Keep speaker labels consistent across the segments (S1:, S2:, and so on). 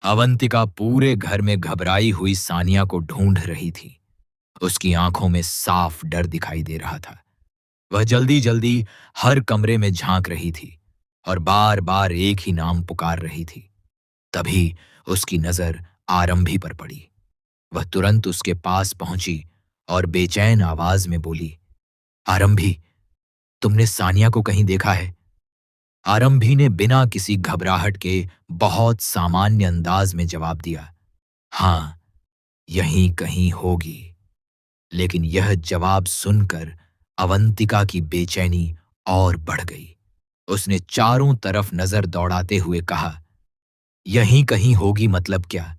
S1: अवंतिका पूरे घर में घबराई हुई सानिया को ढूंढ रही थी। उसकी आंखों में साफ डर दिखाई दे रहा था। वह जल्दी जल्दी हर कमरे में झांक रही थी और बार बार एक ही नाम पुकार रही थी। तभी उसकी नजर आरंभी पर पड़ी। वह तुरंत उसके पास पहुंची और बेचैन आवाज में बोली, आरंभी, तुमने सानिया को कहीं देखा है? आरंभी ने बिना किसी घबराहट के बहुत सामान्य अंदाज में जवाब दिया, हां, यहीं कहीं होगी। लेकिन यह जवाब सुनकर अवंतिका की बेचैनी और बढ़ गई। उसने चारों तरफ नजर दौड़ाते हुए कहा, यहीं कहीं होगी मतलब क्या?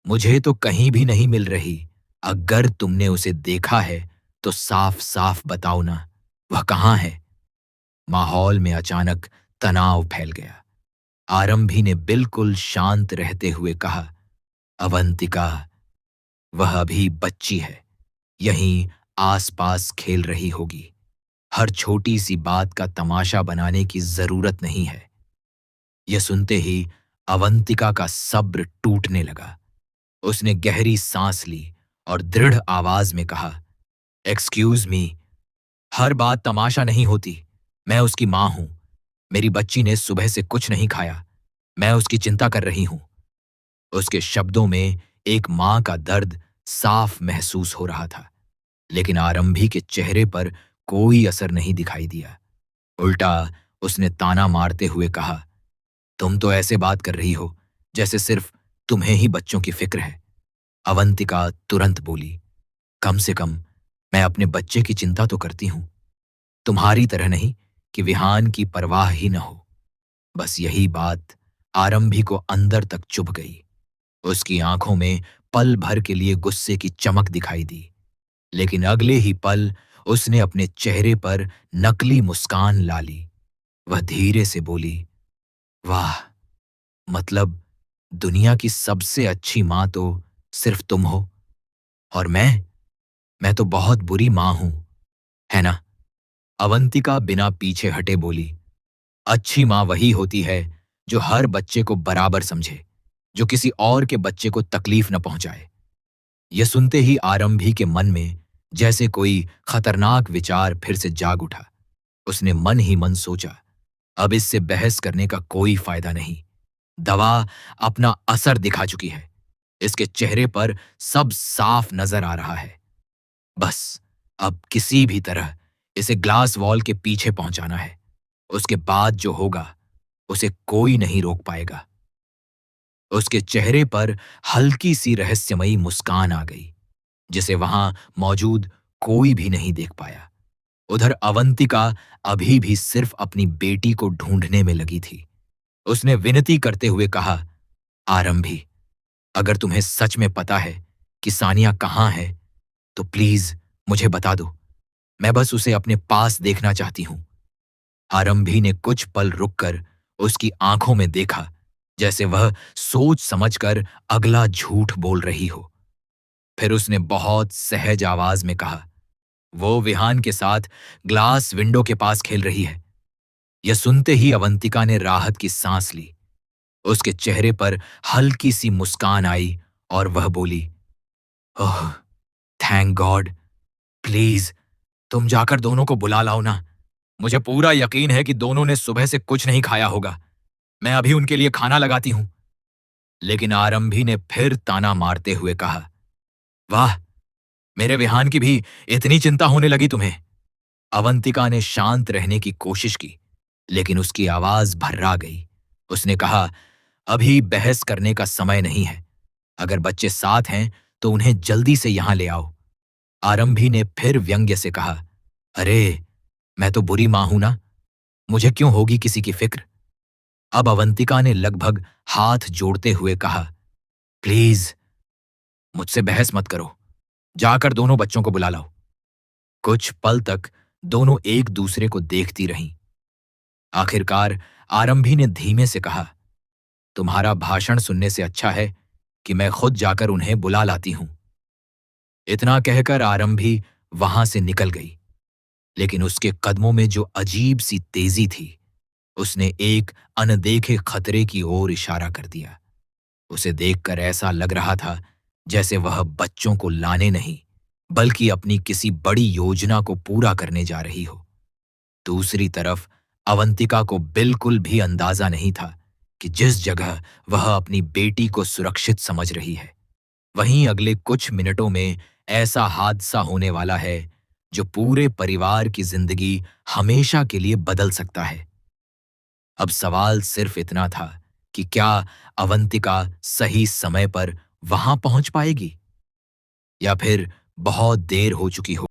S1: मुझे तो कहीं भी नहीं मिल रही। अगर तुमने उसे देखा है तो साफ साफ बताओ ना, वह कहाँ है? माहौल में अचानक तनाव फैल गया। आरंभी ने बिल्कुल शांत रहते हुए कहा, अवंतिका, वह अभी बच्ची है, यहीं आसपास खेल रही होगी। हर छोटी सी बात का तमाशा बनाने की जरूरत नहीं है। यह सुनते ही अवंतिका का सब्र टूटने लगा। उसने गहरी सांस ली और दृढ़ आवाज में कहा, एक्सक्यूज मी, हर बात तमाशा नहीं होती। मैं उसकी मां हूं। मेरी बच्ची ने सुबह से कुछ नहीं खाया। मैं उसकी चिंता कर रही हूं। उसके शब्दों में एक मां का दर्द साफ महसूस हो रहा था। लेकिन आरंभी के चेहरे पर कोई असर नहीं दिखाई दिया। उल्टा उसने ताना मारते हुए कहा, तुम तो ऐसे बात कर रही हो जैसे सिर्फ तुम्हें ही बच्चों की फिक्र है। अवंतिका तुरंत बोली, कम से कम मैं अपने बच्चे की चिंता तो करती हूं। तुम्हारी तरह नहीं कि विहान की परवाह ही न हो। बस यही बात आरंभी को अंदर तक चुभ गई। उसकी आंखों में पल भर के लिए गुस्से की चमक दिखाई दी, लेकिन अगले ही पल उसने अपने चेहरे पर नकली मुस्कान ला ली। वह धीरे से बोली, वाह, मतलब दुनिया की सबसे अच्छी मां तो सिर्फ तुम हो, और मैं तो बहुत बुरी मां हूं, है ना? अवंतिका बिना पीछे हटे बोली, अच्छी मां वही होती है जो हर बच्चे को बराबर समझे, जो किसी और के बच्चे को तकलीफ न पहुंचाए। यह सुनते ही आरंभी के मन में जैसे कोई खतरनाक विचार फिर से जाग उठा। उसने मन ही मन सोचा, अब इससे बहस करने का कोई फायदा नहीं। दवा अपना असर दिखा चुकी है। इसके चेहरे पर सब साफ नजर आ रहा है। बस अब किसी भी तरह इसे ग्लास वॉल के पीछे पहुंचाना है। उसके बाद जो होगा उसे कोई नहीं रोक पाएगा। उसके चेहरे पर हल्की सी रहस्यमयी मुस्कान आ गई, जिसे वहां मौजूद कोई भी नहीं देख पाया। उधर अवंतिका अभी भी सिर्फ अपनी बेटी को ढूंढने में लगी थी। उसने विनती करते हुए कहा, आरंभी, अगर तुम्हें सच में पता है कि सानिया कहाँ है तो प्लीज मुझे बता दो। मैं बस उसे अपने पास देखना चाहती हूं। आरंभी ने कुछ पल रुककर उसकी आंखों में देखा, जैसे वह सोच समझकर अगला झूठ बोल रही हो। फिर उसने बहुत सहज आवाज में कहा, वो विहान के साथ ग्लास विंडो के पास खेल रही है। यह सुनते ही अवंतिका ने राहत की सांस ली। उसके चेहरे पर हल्की सी मुस्कान आई और वह बोली, ओह, थैंक गॉड। प्लीज तुम जाकर दोनों को बुला लाओ ना। मुझे पूरा यकीन है कि दोनों ने सुबह से कुछ नहीं खाया होगा। मैं अभी उनके लिए खाना लगाती हूं। लेकिन आरंभी ने फिर ताना मारते हुए कहा, वाह, मेरे विहान की भी इतनी चिंता होने लगी तुम्हें। अवंतिका ने शांत रहने की कोशिश की, लेकिन उसकी आवाज भर्रा गई। उसने कहा, अभी बहस करने का समय नहीं है। अगर बच्चे साथ हैं तो उन्हें जल्दी से यहां ले आओ। आरंभी ने फिर व्यंग्य से कहा, अरे, मैं तो बुरी मां हूं ना, मुझे क्यों होगी किसी की फिक्र? अब अवंतिका ने लगभग हाथ जोड़ते हुए कहा, प्लीज मुझसे बहस मत करो। जाकर दोनों बच्चों को बुला लाओ। कुछ पल तक दोनों एक दूसरे को देखती रहीं। आखिरकार आरंभी ने धीमे से कहा, तुम्हारा भाषण सुनने से अच्छा है कि मैं खुद जाकर उन्हें बुला लाती हूं। इतना कहकर आरंभी वहां से निकल गई, लेकिन उसके कदमों में जो अजीब सी तेजी थी, उसने एक अनदेखे खतरे की ओर इशारा कर दिया। उसे देखकर ऐसा लग रहा था जैसे वह बच्चों को लाने नहीं, बल्कि अपनी किसी बड़ी योजना को पूरा करने जा रही हो। दूसरी तरफ अवंतिका को बिल्कुल भी अंदाजा नहीं था कि जिस जगह वह अपनी बेटी को सुरक्षित समझ रही है, वहीं अगले कुछ मिनटों में ऐसा हादसा होने वाला है जो पूरे परिवार की जिंदगी हमेशा के लिए बदल सकता है। अब सवाल सिर्फ इतना था कि क्या अवंतिका सही समय पर वहां पहुंच पाएगी, या फिर बहुत देर हो चुकी हो।